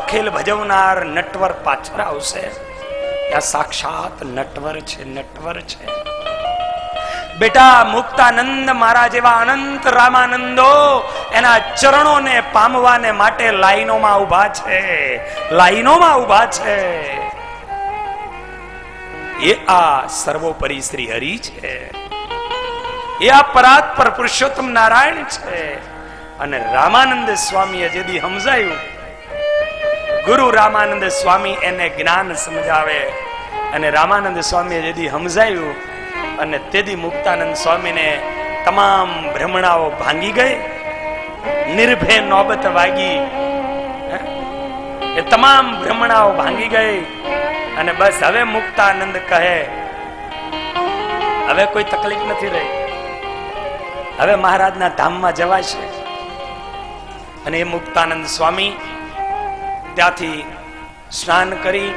અખિલ ભજવનાર નટવર પાછળ આવશે. આ સાક્ષાત નટવર છે, નટવર છે. બેટા મુક્તાનંદ મારા જેવા અનંત રામાનંદો એના ચરણોને પામવાને માટે લાઈનોમાં ઉભા છે, લાઈનોમાં ઉભા છે. એ આ સર્વોપરી શ્રી હરિ છે, એ આ પરાત્પર પુરુષોત્તમ નારાયણ છે. અને રામાનંદ સ્વામીએ જેદી સમજાયું, ગુરુ રામાનંદ સ્વામી એને જ્ઞાન સમજાવે, અને રામાનંદ સ્વામીએ જેદી સમજાયું અને તેદી મુક્તાનંદ સ્વામીને તમામ ભ્રમણાઓ ભાંગી ગઈ, નિર્ભય નોબત વાગી. એ તમામ ભ્રમણાઓ ભાંગી ગઈ અને બસ હવે મુક્તાનંદ કહે હવે કોઈ તકલીફ નથી રહી, હવે મહારાજના ધામમાં જવાશે. અને એ મુક્તાનંદ સ્વામી ત્યાંથી સ્નાન કરી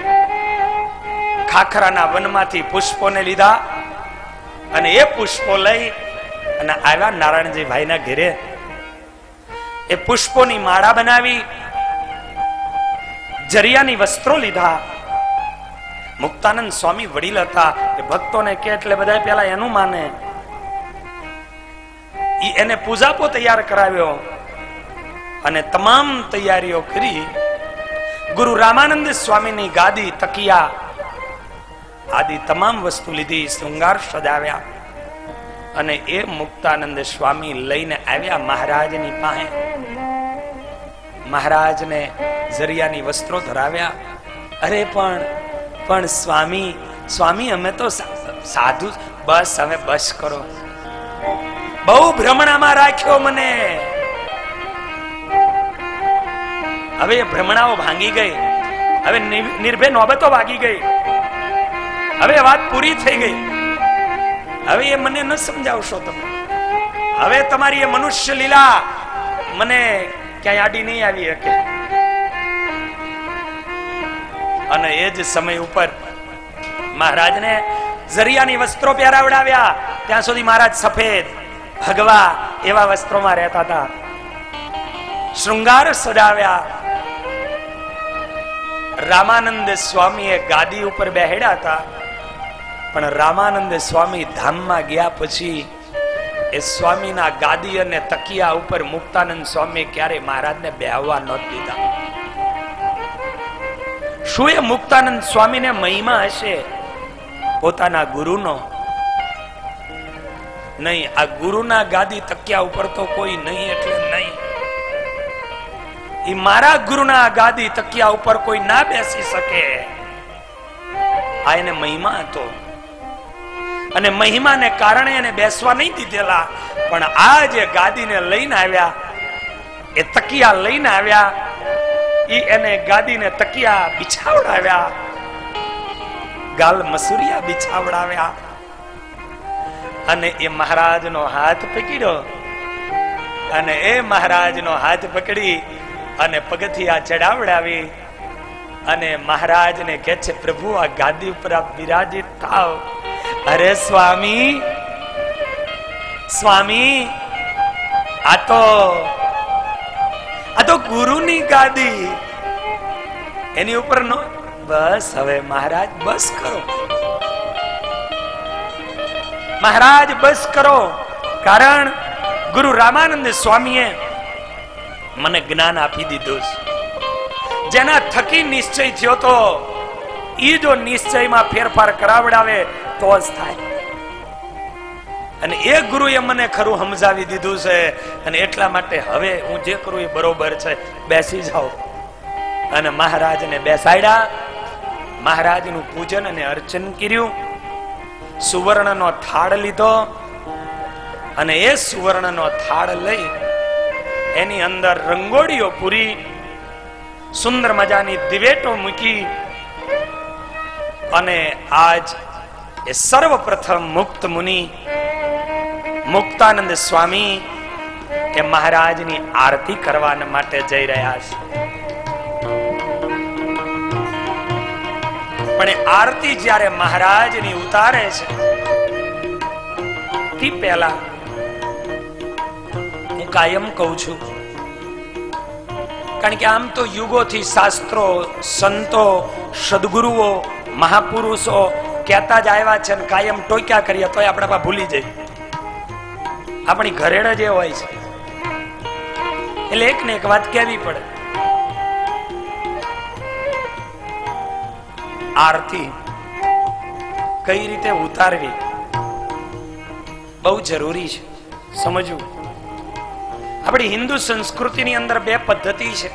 ખાખરાના વનમાંથી પુષ્પોને લીધા અને એ પુષ્પો લઈ અને આવ્યા નારાયણજી ભાઈના ઘરે. એ પુષ્પોની માળા બનાવી, જરિયાની વસ્ત્રો લીધા. મુક્તાનંદ સ્વામી વડીલ હતા, એ ભક્તોને કે એટલે બધા પેલા એનું માને. એને પૂજાપો તૈયાર કરાવ્યો અને તમામ તૈયારીઓ કરી. ગુરુ રામાનંદ સ્વામીની ગાદી, તકિયા આદિ તમામ વસ્તુ લીધી, શૃંગાર સજાવ્યા અને એ મુક્તાનંદ સ્વામી લઈને આવ્યા મહારાજની પાસે. મહારાજને જરિયાની વસ્ત્રો ધરાવ્યા. અરે પણ સ્વામી, સ્વામી અમે તો સાધુ, બસ હવે બસ કરો, બહુ ભ્રમણામાં રાખ્યો મને. હવે એ ભ્રમણાઓ ભાંગી ગઈ, હવે નિર્ભય નોબતો વાગી ગઈ, હવે વાત પૂરી થઈ ગઈ. હવે એ મને ન સમજાવશો તમે, હવે તમારી એ મનુષ્ય લીલા મને ક્યાંય આડી નહીં આવી શકે. અને એ જ સમય ઉપર મહારાજને જરિયાની વસ્ત્રો પહેરાવડાવ્યા. ત્યાં સુધી મહારાજ સફેદ ભગવા એવા વસ્ત્રોમાં રહેતા હતા. શૃંગાર સજાવ્યા. રામાનંદ સ્વામીએ ગાદી ઉપર બેહડ્યા હતા, પણ રામાનંદ સ્વામી ધામમાં ગયા પછી એ સ્વામીના ગાદી અને તકિયા ઉપર મુક્તાનંદ સ્વામી ક્યારે મહારાજને બેહવા નહોતા દીધા. શું એ મુક્તાનંદ સ્વામીને મહિમા હશે પોતાના ગુરુનો? નહીં, આ ગુરુના ગાદી તકિયા ઉપર તો કોઈ નહીં એટલે નહીં. એ મારા ગુરુના ગાદી તકિયા ઉપર કોઈ ના બેસી શકે. આ એને મહિમા હતો અને મહિમાને કારણે એને બેસવા નહીં દીધેલા. પણ આ જે ગાદીને લઈને આવ્યા, એ તકિયા લઈને આવ્યા, એને ગાદીને તકિયા બિછાવડાવ્યા, ગાલ મસુરિયા બિછાવડાવ્યા અને એ મહારાજનો હાથ પકડ્યો અને એ મહારાજનો હાથ પકડી અને પગથિયા ચડાવડાવી અને મહારાજને કહે છે, પ્રભુ આ ગાદી ઉપર આપ બિરાજિત થાવ. અરે સ્વામી, સ્વામી, આ તો ગુરુની ગાદી, એની ઉપર નો. બસ હવે મહારાજ બસ કરો, મહારાજ બસ કરો. કારણ ગુરુ રામાનંદ સ્વામીએ મને જ્ઞાન આપી દીધું, જેના થકી નિશ્ચય થયો તો ઈ જો નિશ્ચયમાં ફેરફાર કરાવડાવે તો જ થાય. અને એ ગુરુએ મને ખરું સમજાવી દીધું છે અને એટલા માટે હવે હું જે કરું એ બરોબર છે, બેસી જાઓ. અને મહારાજને બેસાડ્યા, મહારાજનું પૂજન અને અર્ચન કર્યું, સુવર્ણનો થાળ લીધો અને એ સુવર્ણનો થાળ લઈ એની અંદર રંગોળીઓ પૂરી, સુંદર મજાની દિવેટો મૂકી અને આજ એ સર્વપ્રથમ મુક્ત મુનિ મુક્તાનંદ સ્વામી એ મહારાજની આરતી કરવા માટે જઈ રહ્યા છે. પણ આરતી જ્યારે મહારાજની ઉતારે છે તે પહેલા હું કાયમ કહું છું, કારણ કે આમ તો યુગોથી શાસ્ત્રો, સંતો, સદગુરુઓ, મહાપુરુષો કહેતા જ આવ્યા છે, કાયમ ટોક્યા કરીએ તોય આપણે ભૂલી જાય. આપણી ઘરેડ જ એ હોય છે. એટલે એક ને એક વાત કહેવી પડે. આરતી કઈ રીતે ઉતારવી બહુ જરૂરી છે સમજવું. આપણી હિન્દુ સંસ્કૃતિની અંદર બે પદ્ધતિ છે.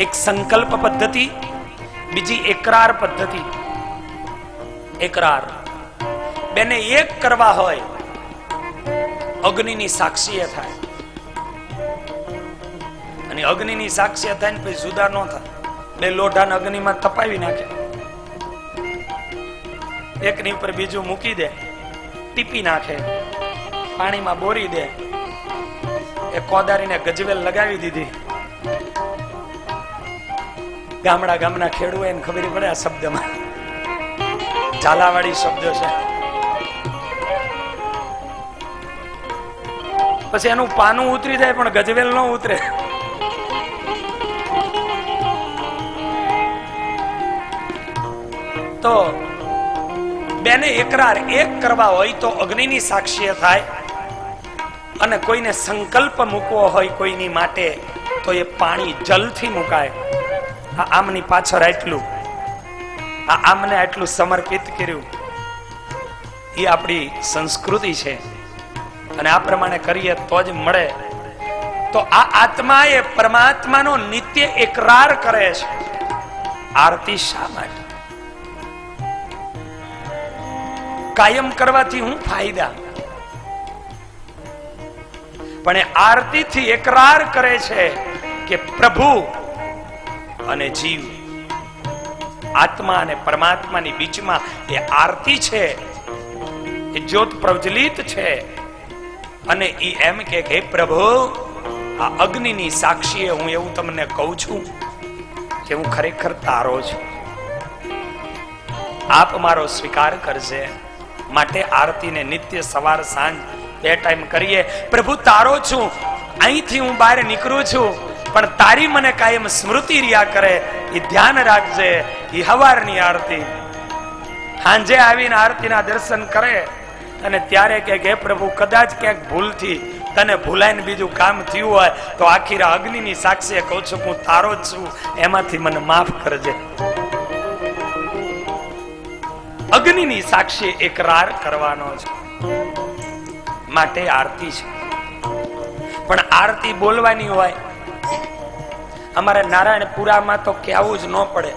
એક સંકલ્પ પદ્ધતિ, બીજી એકરાર પદ્ધતિ. એકરાર બેને એક કરવા હોય અગ્નિની સાક્ષીએ થાય, અને અગ્નિની સાક્ષીએ થાય ને પછી જુદા ન થાય. બે લોઢાને અગ્નિમાં તપાવી નાખે, એકની ઉપર બીજું મૂકી દે, ટીપી નાખે, પાણીમાં બોરી દે. એ કોદારીને ગજવેલ લગાવી દીધી. ગામના ખેડૂતોને ખબર પડે આ શબ્દમાં ઝાલાવાડી શબ્દ છે. પછી એનું પાનું ઉતરી જાય પણ ગજવેલ ન ઉતરે. તો બેને એકરાર એક કરવા હોય તો અગ્નિની સાક્ષીએ થાય, અને કોઈને સંકલ્પ મૂકવો હોય કોઈની માટે તો એ પાણી જલથી મુકાય. આ આમની પાછળ આટલું, આ આમને આટલું સમર્પિત કર્યું, એ આપણી સંસ્કૃતિ છે. અને આ પ્રમાણે કરીએ તો જ મળે. તો આ આત્મા એ પરમાત્માનો નિત્ય એકરાર કરે છે. આરતી શા માટે? કાયમ કરવાથી હું ફાયદા? પણ એ આરતીથી એકરાર કરે છે કે પ્રભુ અને જીવ, આત્મા અને પરમાત્માની બીચમાં એ આરતી છે, એ જ્યોત પ્રજ્વલિત છે. અને એ એમ કે હે પ્રભુ, આ અગ્નિની સાક્ષીએ હું એવું તમને કહું છું કે હું ખરેખર તારો છું, આપ મારો સ્વીકાર કરજે. માટે આરતીને નિત્ય સવાર સાંજ બે ટાઈમ કરીએ. પ્રભુ તારો છું, અહીંથી હું બહાર નીકળું છું, પણ તારી મને કાયમ સ્મૃતિ રહ્યા કરે, એ ધ્યાન રાખજે. એ હવારની આરતી, સાંજે આવીને આરતીના દર્શન કરે અને ત્યારે કે હે પ્રભુ, કદાચ ક્યાંક ભૂલથી તને ભૂલાઈને બીજું કામ થયું હોય તો આખી અગ્નિની સાક્ષીએ કહું છું હું તારો જ છું, એમાંથી મને માફ કરજે. અગ્નિની સાક્ષી એકરાર કરવાનો છે, માટે આરતી છે. પણ આરતી બોલવાની હોય. અમારે નારાયણપુરામાં તો કહેવું જ ન પડે,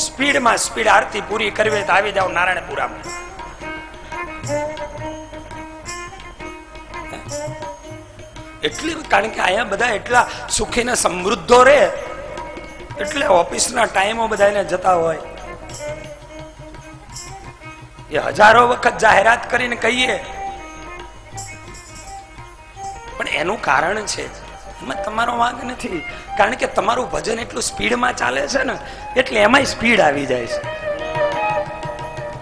સ્પીડમાં સ્પીડ આરતી પૂરી કરવી તો આવી જાવ નારાયણપુરામાં. એટલી, કારણ કે અહીંયા બધા એટલા સુખી ને સમૃદ્ધો રહે, એટલે ઓફિસના ટાઈમો બધાને જતા હોય. એ હજારો વખત જાહેરાત કરીને કહીએ, પણ એનું કારણ છે, એમાં તમારો વાંક નથી. કારણ કે તમારું ભજન એટલું સ્પીડમાં ચાલે છે ને, એટલે એમાંય સ્પીડ આવી જાય છે.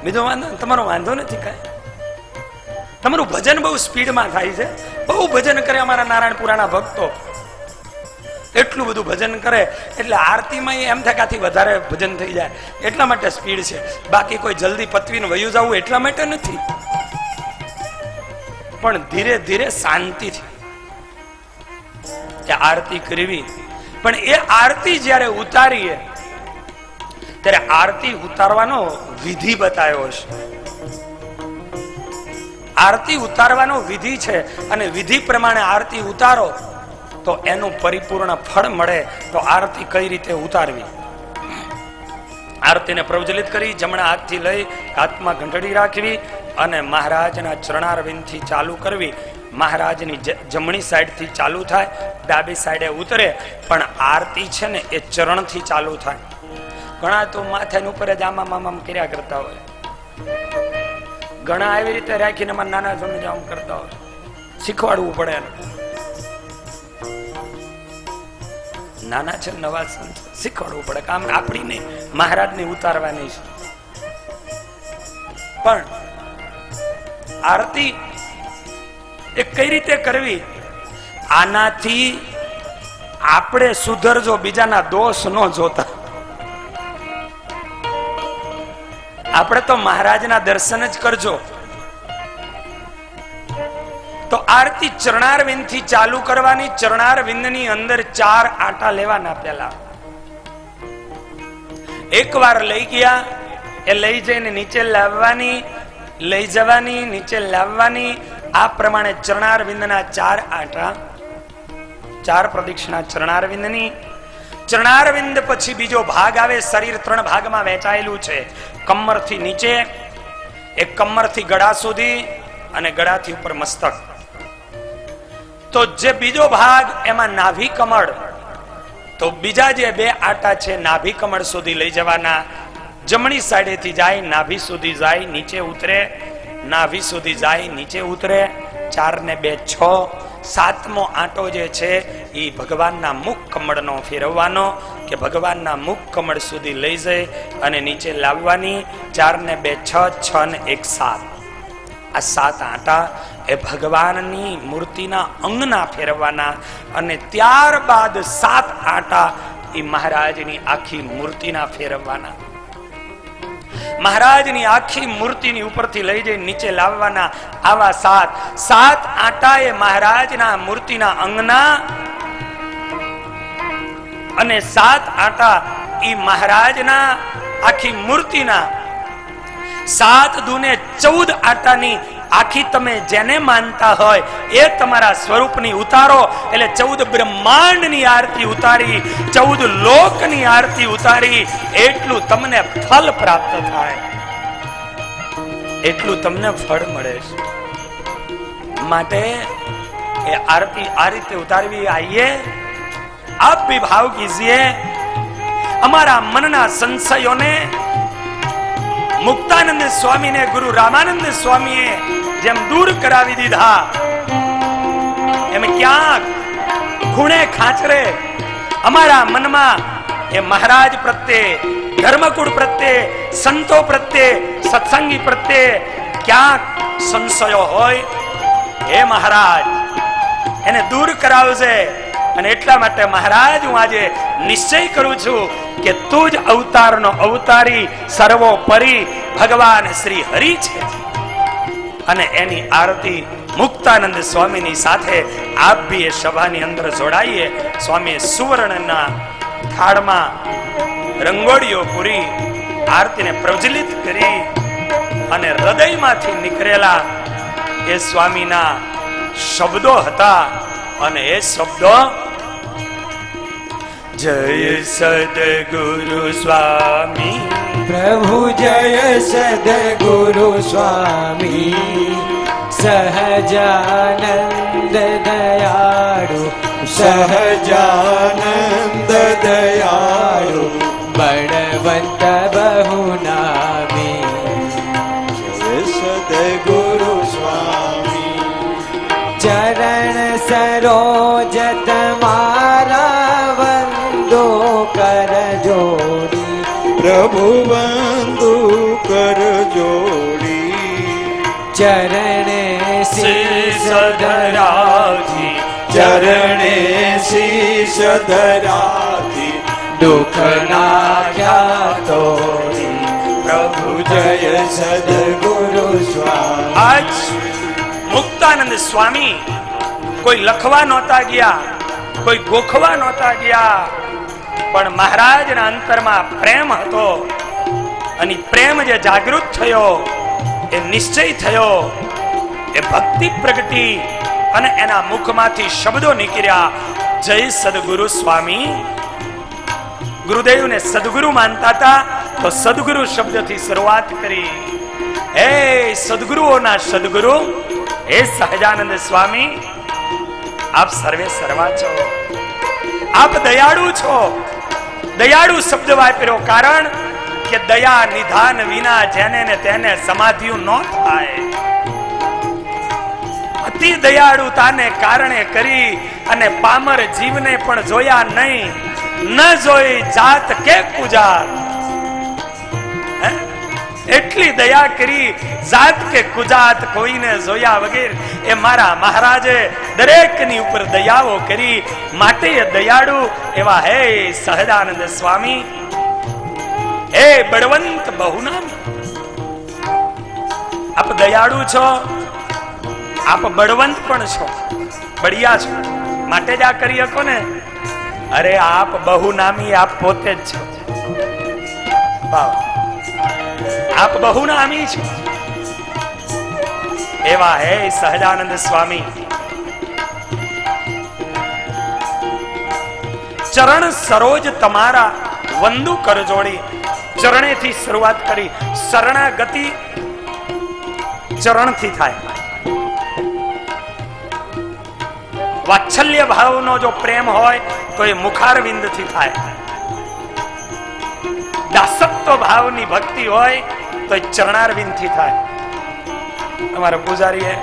બીજો વાંધો, તમારો વાંધો નથી કાંઈ. તમારું ભજન બહુ સ્પીડમાં થાય છે. બહુ ભજન કરે અમારા નારાયણપુરાના ભક્તો, એટલું બધું ભજન કરે એટલે આરતીમાં એમ થાય કે આથી વધારે ભજન થઈ જાય, એટલા માટે સ્પીડ છે. બાકી કોઈ જલ્દી પતવીને વયું જવું એટલા માટે નથી, પણ ધીરે ધીરે શાંતિથી આરતી કરવી. પણ એ આરતી જ્યારે ઉતારીએ ત્યારે આરતી ઉતારવાનો વિધિ બતાવ્યો છે. આરતી ઉતારવાનો વિધિ છે, અને વિધિ પ્રમાણે આરતી ઉતારો તો એનું પરિપૂર્ણ ફળ મળે. તો આરતી કઈ રીતે ઉતારવી? આરતીને પ્રજ્વલિત કરી જમણા હાથથી લઈ હાથમાં ઘંટડી રાખવી અને મહારાજના ચરણારવિંદથી ચાલુ કરવી. મહારાજની જમણી સાઈડથી ચાલુ થાય, ડાબી સાઈડે ઉતરે. પણ આરતી છે ને એ ચરણથી ચાલુ થાય. ઘણા તો માથાની ઉપર જ આમ કર્યા કરતા હોય, ઘણા આવી રીતે રાખીને નાના સમજ આમ કરતા હોય. શીખવાડવું પડે. નાના છે નવા સંત, શીખવાડવું પડે. કામ આપણી નહીં, મહારાજની ઉતારવાની છે. પણ આરતી એ કઈ રીતે કરવી? આનાથી આપણે સુધરજો, બીજાના દોષ ન જોતા. આપણે તો મહારાજના દર્શન જ કરજો. તો આરતી ચરણારવિંદ થી ચાલુ કરવાની. ચરણારવિંદ ની અંદર 4 આંટા લેવાના. પેલા એકવાર લઈ ગયા, એ લઈ જઈને નીચે લાવવાની, લઈ જવાની, નીચે લાવવાની. આ પ્રમાણે ચરણારવિંદના 4 આંટા, 4 પ્રદક્ષિણા ચરણારવિંદની. ચરણારવિંદ પછી બીજો ભાગ આવે. શરીર 3 ભાગમાં વહેંચાયેલું છે. કમરથી નીચે, એક કમરથી ગળા સુધી, અને ગળાથી ઉપર મસ્તક. તો જે બીજો ભાગ એમાં નાભી કમળ. તો બીજા જે 2 આંટા છે નાભી કમળ સુધી લઈ જવાના. જમણી સાઈડેથી જાય, નાભી સુધી જાય, નીચે ઉતરે, નાભી સુધી જાય, નીચે ઉતરે. 4 ને 2 6. 7મો આંટો જે છે એ ભગવાનના મુખ કમળનો ફેરવવાનો, કે ભગવાનના મુખ કમળ સુધી લઈ જઈ અને નીચે લાવવાની. 4 ને 2 6, 6 ને 1 7. આ 7 આંટા એ ભગવાનની મૂર્તિના અંગના ફેરવવાના. અને ત્યારબાદ 7 આંટા એ મહારાજની આખી મૂર્તિના ફેરવવાના. મહારાજની આખી મૂર્તિની ઉપરથી લઈ જઈ નીચે લાવવાના. આવા 7 આંટા એ મહારાજના મૂર્તિના અંગના, અને 7 આંટા એ મહારાજના આખી મૂર્તિના. 7 દુને 14 આંટાની આખી તમે જેને માનતા હોય એ તમારા સ્વરૂપની ઉતારો. એટલે 14 બ્રહ્માંડની આરતી ઉતારી, 14 લોકની આરતી ઉતારી. એટલું તમને ફળ પ્રાપ્ત થાય, એટલું તમને ફળ મળે છે. માટે એ આરતી આ રીતે ઉતારવી. આઈએ આપ भी भाव कीजिए. हमारा मनना संशयों मुक्तानंद स्वामी ने गुरु रामानंद स्वामी જેમ દૂર કરાવી દીધા, એમ ક્યાંક ખૂણે ખાંચરે અમારા મનમાં એ મહારાજ પ્રત્યે, ધર્મકુળ પ્રત્યે, સંતો પ્રત્યે, સત્સંગી પ્રત્યે ક્યાંક સંશયો હોય, હે મહારાજ એને દૂર કરાવજે. અને એટલા માટે મહારાજ હું આજે નિશ્ચય કરું છું કે તું જ અવતારનો અવતારી, સર્વોપરી ભગવાન શ્રી હરિ છે. અને એની આરતી મુક્તાનંદ સ્વામીની સાથે આપ બી એ સભાની અંદર જોડાઈએ. સ્વામીએ સુવર્ણના થાળમાં રંગોળીઓ પૂરી, આરતીને પ્રજ્વલિત કરી, અને હૃદયમાંથી નીકળેલા એ સ્વામીના શબ્દો હતા. અને એ શબ્દો જય સદગુરુ સ્વામી, પ્રભુ જય સદગુરુ સ્વામી, સહજાનંદ દયાળુ, સહજાનંદ દયાળુ, બળવંત બહુ નામી. જય સદગુરુ સ્વામી, ચરણ સરોજ તમારા વંદો કર જોડી, પ્રભુ બંધુ કર જોડી. ચરણે શીશ ધરાજી, ચરણે શીશ ધરાતી, દુઃખ નાખ્યા તોડી. પ્રભુ જય સદગુરુ સ્વામી. આજ મુક્તાનંદ સ્વામી કોઈ લખવા નહોતા ગયા, કોઈ ગોખવા નહોતા ગયા, પણ મહારાજના અંતરમાં પ્રેમ હતો. અને પ્રેમ જે જાગૃત થયો, એ નિશ્ચય થયો, એ ભક્તિ પ્રગટી, અને એના મુખમાંથી શબ્દો નીકળ્યા, જય સદગુરુ સ્વામી. ગુરુદેવને સદગુરુ માનતા હતા, તો સદગુરુ શબ્દથી શરૂઆત કરી. હે સદગુરુઓના સદગુરુ, હે સહજાનંદ સ્વામી, આપ સર્વે સર્વા છો, આપ દયાળુ છો. દયાળુ શબ્દ વાપર્યો કારણ કે દયા નિધાન વિના જેને ને તેને સમાધિયું ન થાય. અતિ દયાળુતાને કારણે કરી અને પામર જીવને પણ જોયા નહીં, ન જોઈ જાત કે પૂજા. એટલી દયા કરી, જાત કે કુજાત કોઈને જોયા વગર એ મારા મહારાજે દરેકની ઉપર દયાઓ કરી. માટે એ દયાળુ એવા હે સહજાનંદ સ્વામી, હે બળવંત બહુનામી. આપ દયાળુ છો, આપ બળવંત પણ છો, બળિયા છો, માટે જ આ કરી શકો ને. અરે આપ બહુનામી, આપ પોતે જ છો. આપ બહુનામી છો. એવા હે સહજાનંદ સ્વામી. ચરણ સરોજ તમારા વંદુ કર જોડી. ચરણેથી શરૂઆત કરી. શરણાગતિ ચરણથી થાય. વાત્સલ્ય ભાવનો જો પ્રેમ હોય તો એ મુખારવિંદથી થાય. દાસત્વ ભાવની ભક્તિ હોય તો એ ચરણારવિંદથી થાય. અમારા પૂજારીએ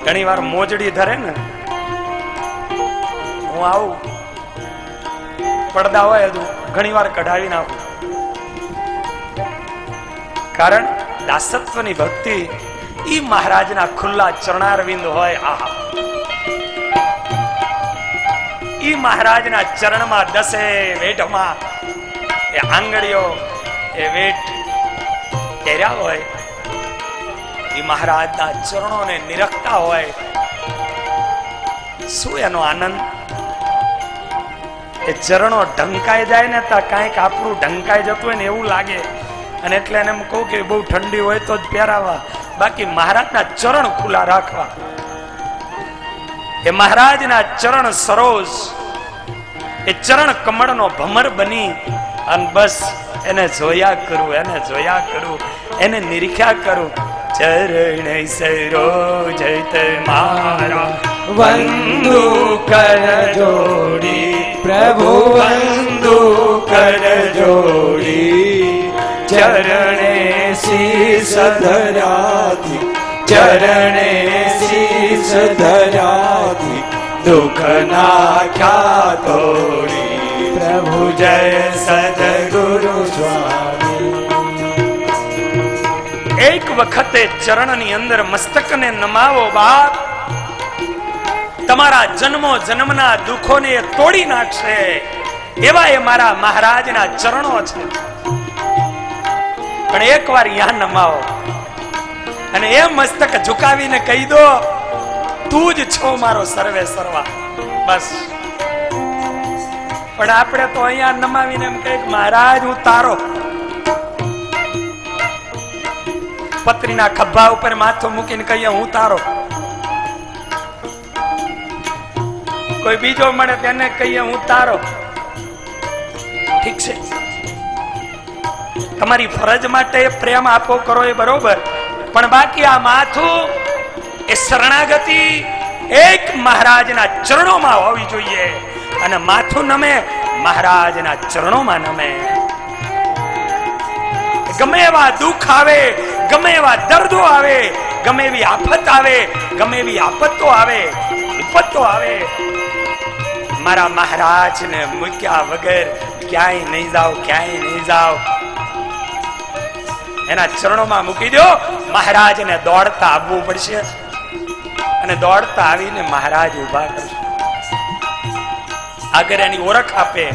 ઘણી વાર મોજડી ધરે ને, હું આવું પડદા હોય ઘણી વાર કઢાવી નાખું. કારણ દાસત્વની ભક્તિ ઈ મહારાજના ખુલ્લા ચરણારવિંદ હોય. આહા, ઈ મહારાજના ચરણમાં દસે વેઢમાં એ આંગળીઓ એ વેઠ પહેર્યા હોય, ઈ મહારાજના ચરણોને નિરખતા હોય. શું એનો આનંદ! એ ચરણો ઢંકાઈ જાય ને તો કાંઈક આપણું ઢંકાઈ જતું હોય ને એવું લાગે. અને એટલે એને એમ કહું કે બહુ ઠંડી હોય તો જ પહેરાવા, બાકી મહારાજના ચરણ ખુલ્લા રાખવા. એ મહારાજના ચરણ સરોજ, એ ચરણ કમળનો ભમર બની અને બસ એને જોયા કરું, એને જોયા કરું, એને નિરીખ્યા કરું. ચરણ સરોજ તમારા વંદુ કર જોડી, પ્રભુ વંદુ કર જોડી. ચરણે શીશ ધરાથી, ચરણે શીશ ધરાથી, દુઃખ નાખ્યા તોડી. પ્રભુ જય સદગુરુ સ્વામી. એક વખતે ચરણની અંદર મસ્તકને નમાવો બાપ, તમારા જન્મો જન્મના દુઃખોને તોડી નાખશે. એવા એ મારા મહારાજના ચરણો છે. પણ એકવાર યા નમાવો અને એ મસ્તક ઝુકાવીને કહી દો, તું જ છો મારો સર્વે સર્વા. બસ. પણ આપણે તો અહીંયા નમાવીને એમ કહે મહારાજ હું તારો. પત્રીના ખભા ઉપર માથું મૂકીને કહીએ હું તારો. કોઈ બીજો મળે તેને કહીએ હું તારો. ઠીક છે, તમારી ફરજ માટે પ્રેમ આપો કરો એ બરોબર, પણ બાકી આ માથું એ શરણાગતિ એક મહારાજના ચરણોમાં હોવી જોઈએ. અને માથું નમે મહારાજના ચરણોમાં નમે. ગમે એવા દુઃખ આવે, ગમે એવા દર્દો આવે, ગમે એવી આફત આવે, ગમે એવી આપતો આવે, વિપતો આવે, મારા મહારાજને મૂક્યા વગર ક્યાંય નહીં જાઓ, ક્યાંય નહીં જાઓ. એના ચરણોમાં મૂકી દો. મહારાજને દોડતા આવવું પડશે અને દોડતા આવીને મહારાજ ઉભા કરશે. આગળ એની ઓળખ આપે.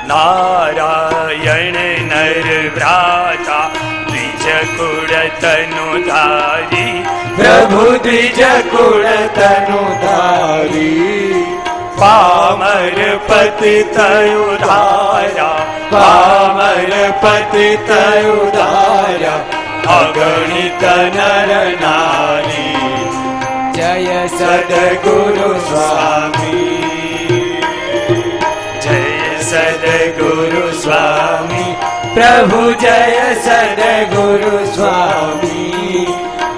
નારાયણ નર ભ્રાતા દ્વિજ કુળ તનુ ધારી. પ્રભુ દ્વિજ કુળ તનુ ધારી. પામર પતિત ઉધારા, પામર પતિત ઉધારા. અગણિત નર નારી. જય સદગુરુ સ્વામી, જય સદગુરુ સ્વામી. પ્રભુ જય સદગુરુ સ્વામી.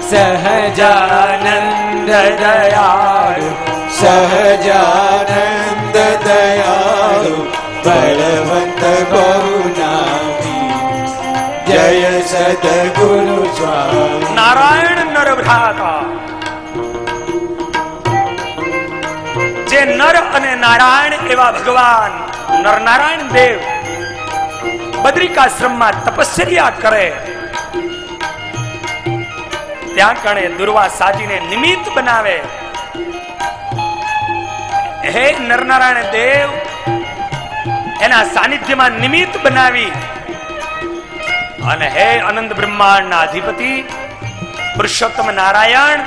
સહજાનંદ દયાળુ, સહજાનંદ દયાળુ. બળવંત બહુનામી. જય સદગુરુ સ્વામી. નારાયણ નર ભ્રાતા, જે નર અને નારાયણ એવા ભગવાન નર નારાયણ દેવ બદ્રિકાશ્રમમાં તપસ્યા કરે, ત્યાં કણે દુર્વાસાજીને નિમિત્ત બનાવે. હે નરનારાયણ દેવ એના સાનિધ્યમાં નિમિત્ત બનાવી અને હે અનંત બ્રહ્માંડના અધિપતિ પુરુષોત્તમ નારાયણ,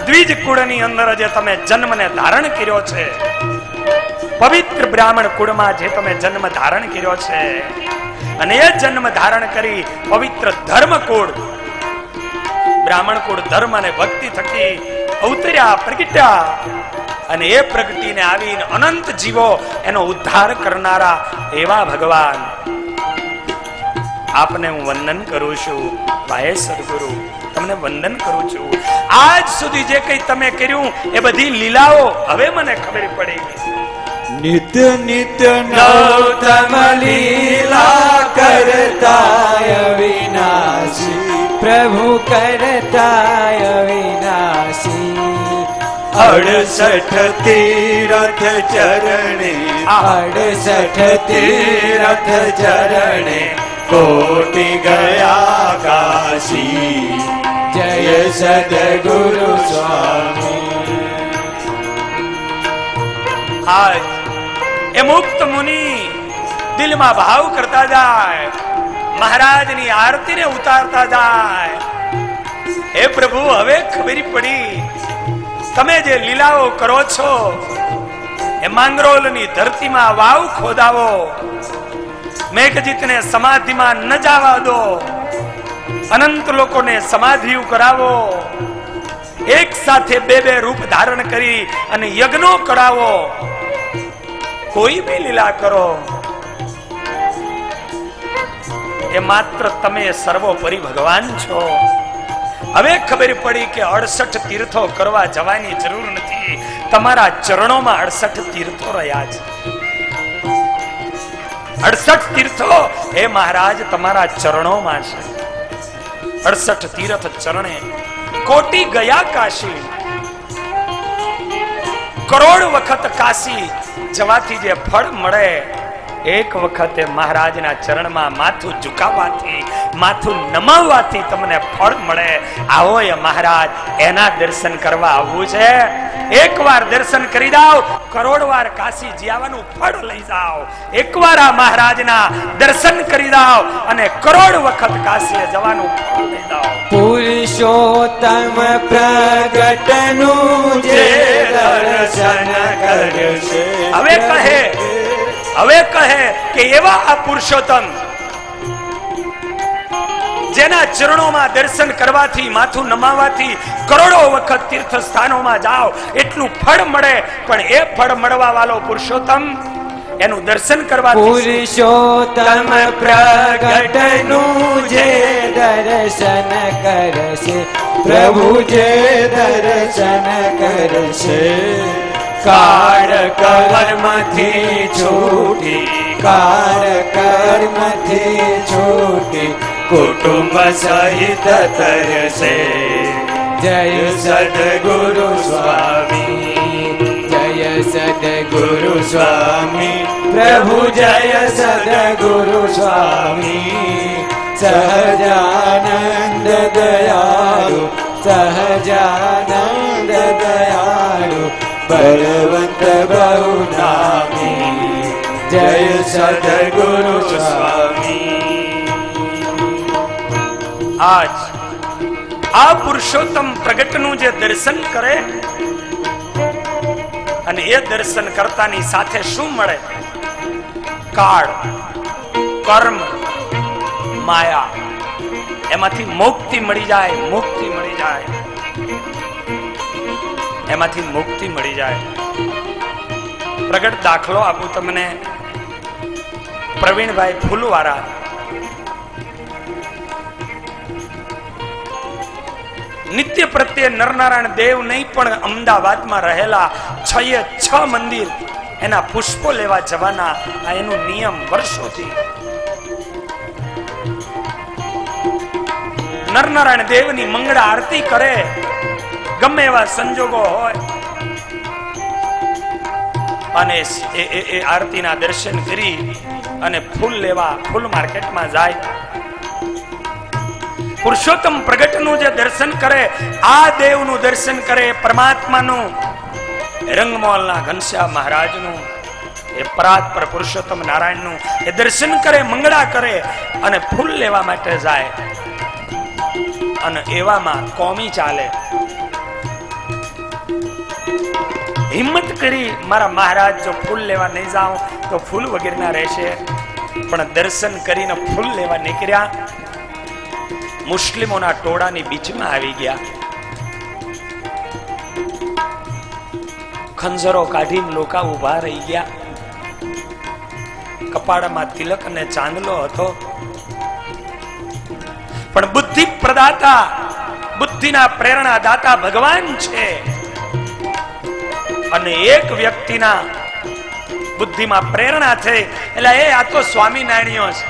દ્વિજ કુળની અંદર જે તમે જન્મને ધારણ કર્યો છે, પવિત્ર બ્રાહ્મણ કુળમાં જે તમે જન્મ ધારણ કર્યો છે, અને એ જન્મ ધારણ કરી પવિત્ર ધર્મ કુળ, બ્રાહ્મણ કુળ ધર્મ અને ભક્તિ થકી અવતર્યા, પ્રગટ્યા, અને એ પ્રગટીને આવીને અનંત જીવો એનો ઉદ્ધાર કરનારા એવા ભગવાન આપને હું વંદન કરું છું. ભાઈ સદગુરુ તમને વંદન કરું છું. આજ સુધી જે કઈ તમે કર્યું એ બધી લીલાઓ હવે મને ખબર પડી. નિત્ય નિત્ય નવતમ લીલા કરતાય વિનાશી, પ્રભુ કરતાય વિનાશી. 68 તીરથ ચરણે, 68 તીરથ ચરણે કોટી ગયા કાશી. જય સદગુરુ સ્વામી. આજ એ મુક્ત મુનિ દિલમાં ભાવ કરતા જાય, મહારાજની આરતીને ઉતારતા જાય. હે પ્રભુ, હવે ખબર પડી તમે જે લીલાઓ કરો છો એ માંગરોળની ધરતીમાં વાવ ખોદાવો, મેઘજીતને સમાધિમાં ન જવા દો, અનંત લોકોને સમાધિ કરાવો, એક સાથે બે બે રૂપ ધારણ કરી અને યજ્ઞો કરાવો. કોઈ બી લીલા કરો, એ માત્ર તમે સર્વોપરી ભગવાન છો. હવે ખબર પડી કે 68 તીર્થો કરવા જવાની જરૂર નથી, તમારા ચરણોમાં 68 તીર્થો રહ્યા છે. 68 તીર્થો હે મહારાજ તમારા ચરણોમાં છે. 68 તીર્થ ચરણે કોટી ગયા કાશી. કરોડ વખત કાશી જવાથી જે ફળ મળે, એક વખતે મહારાજના ચરણમાં માથું ઝુકાવવાથી, માથું નમાવવાથી તમને ફળ મળે. આવો એ મહારાજ, એના દર્શન કરવા આવવું છે. એકવાર દર્શન કરી જાઓ, કરોડ વાર કાશી જીવવાનું ફળ લઈ જાઓ. એકવાર આ મહારાજના દર્શન કરી જાઓ અને કરોડ વખત કાશી જવાનું ફળ લઈ જાઓ. પુરુષોત્તમ પ્રગટનું જે દર્શન કરશે. હવે કહે કે એવા આ પુરુષોત્તમ જેના ચરણોમાં દર્શન કરવાથી, માથું નમાવાથી કરોડો વખત તીર્થ સ્થાનોમાં જાઓ એટલું ફળ મળે, પણ એ ફળ મળવા વાળો પુરુષોત્તમ એનું દર્શન કરવાથી. પુરુષોત્તમ પ્રગટનું જે દર્શન કરશે, પ્રભુ જે દર્શન કરશે. કાળ કર્મથી છૂટી, કાળ કર્મથી છૂટી કુટુંબ સહિત તરસે. જય સદગુરુ સ્વામી, જય સદગુરુ ગુરુ સ્વામી, પ્રભુ જય સદગુરુ સ્વામી. સહજાનંદ દયાળુ, સહજાનંદ દયાળુ, બળવંત બહુ નામી. જય સદગુરુ સ્વામી. આજ આ પુરુષોત્તમ પ્રગટનું જે દર્શન કરે અને એ દર્શન કરતાની સાથે શું મળે? કાળ, કર્મ, માયા, એમાંથી મુક્તિ મળી જાય. મુક્તિ મળી જાય, એમાંથી મુક્તિ મળી જાય. પ્રગટ દાખલો આપું તમને. પ્રવીણભાઈ ફૂલવાળા નિત્ય પ્રત્યે નરનારાયણ દેવ નહીં પણ અમદાવાદમાં રહેલા 6 મંદિર એના પુષ્પો લેવા જવાના, આ એનું નિયમ વર્ષોથી. નરનારાયણ દેવની મંગળા આરતી કરે, ગમે એવા સંજોગો હોય, અને એ આરતીના દર્શન કરી અને ફૂલ લેવા ફૂલ માર્કેટમાં જાય. પુરુષોત્તમ પ્રગટનું જે દર્શન કરે, આ દેવનું દર્શન કરે, પરમાત્માનું, રંગમોલના ઘનશ્યામ મહારાજનું, એ પરાત્પર પુરુષોત્તમ નારાયણનું એ દર્શન કરે, મંગળા કરે અને ફૂલ લેવા માટે જાય. અને એવામાં કોમી ચાલે. હિંમત કરી મારા મહારાજ જો ફૂલ લેવા નહીં જાઉં તો ફૂલ વગેરેના રહેશે, પણ દર્શન કરીને ફૂલ લેવા નીકળ્યા. મુસ્લિમોના ટોળાની બીચમાં આવી ગયા. ખંજરો કાઢીને લોકા ઉભા રહી ગયા. કપાળમાં તિલક અને ચાંદલો હતો. પણ બુદ્ધિ પ્રદાતા, બુદ્ધિના પ્રેરણા દાતા ભગવાન છે. અને એક વ્યક્તિના બુદ્ધિમાં પ્રેરણા થઈ એટલે એ આ તો સ્વામિનારાયણીઓ છે.